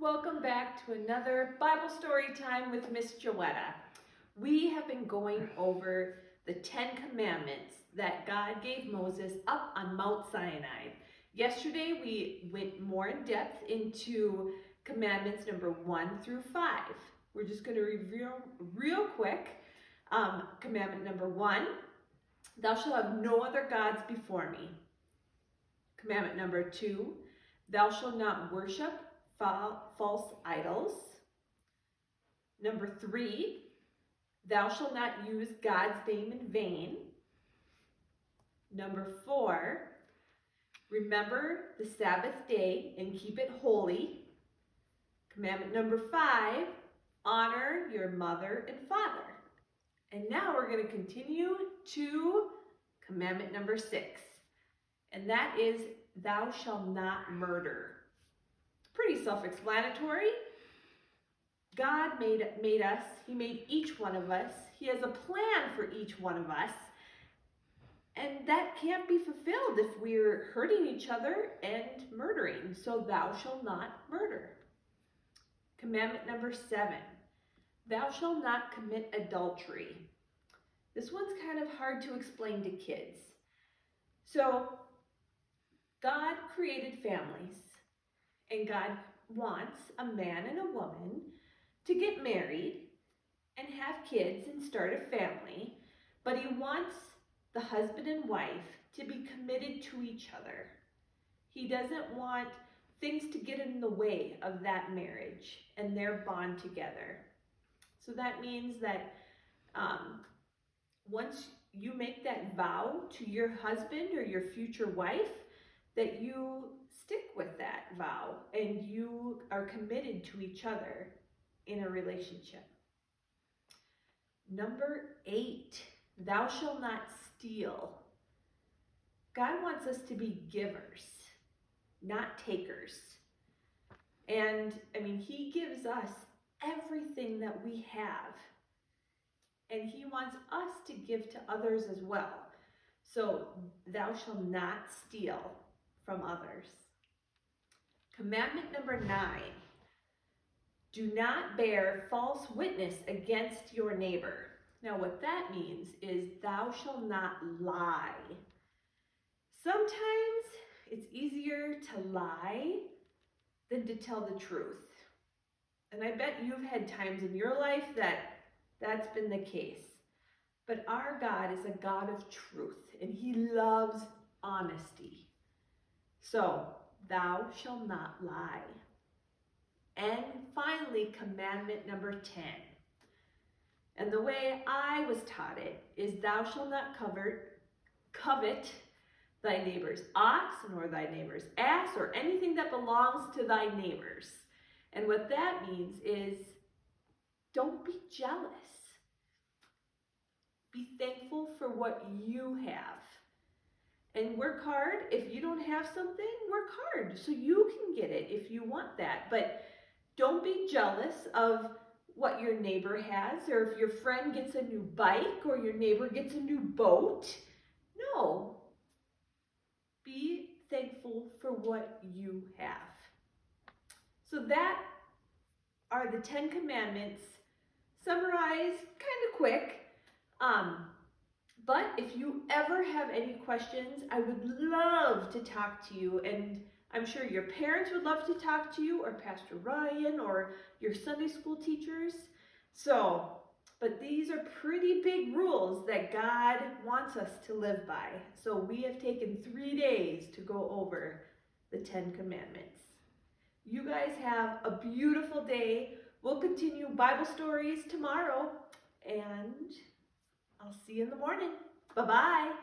Welcome back to another Bible story time with Miss Joetta. We have been going over the 10 commandments that God gave Moses up on Mount Sinai. Yesterday we went more in depth into commandments number 1 through 5. We're just going to review real quick. Commandment number 1, thou shalt have no other gods before me. Commandment number 2, thou shalt not worship false idols. Number 3, thou shalt not use God's name in vain. Number 4, remember the Sabbath day and keep it holy. Commandment number 5, honor your mother and father. And now we're going to continue to commandment number 6, and that is thou shalt not murder. Pretty self-explanatory. God made us. He made each one of us. He has a plan for each one of us. And that can't be fulfilled if we're hurting each other and murdering. So thou shalt not murder. Commandment number 7, thou shalt not commit adultery. This one's kind of hard to explain to kids. So God created families. And God wants a man and a woman to get married and have kids and start a family, but He wants the husband and wife to be committed to each other. He doesn't want things to get in the way of that marriage and their bond together. So that means that once you make that vow to your husband or your future wife, that you stick with that vow and you are committed to each other in a relationship. Number 8, thou shalt not steal. God wants us to be givers, not takers. And He gives us everything that we have. And He wants us to give to others as well. So thou shalt not steal from others. Commandment number 9, do not bear false witness against your neighbor. Now what that means is thou shalt not lie. Sometimes it's easier to lie than to tell the truth. And I bet you've had times in your life that that's been the case. But our God is a God of truth, and He loves honesty. So, thou shalt not lie. And finally, commandment number 10. And the way I was taught it is thou shalt not covet thy neighbor's ox, nor thy neighbor's ass, or anything that belongs to thy neighbors. And what that means is don't be jealous. Be thankful for what you have. And work hard. If you don't have something, work hard so you can get it if you want that. But don't be jealous of what your neighbor has, or if your friend gets a new bike or your neighbor gets a new boat. No. Be thankful for what you have. So that are the 10 commandments, summarized kind of quick. But if you ever have any questions, I would love to talk to you, and I'm sure your parents would love to talk to you, or Pastor Ryan, or your Sunday school teachers. But these are pretty big rules that God wants us to live by. So we have taken 3 days to go over the 10 commandments. You guys have a beautiful day. We'll continue Bible stories tomorrow, and I'll see you in the morning. Bye-bye.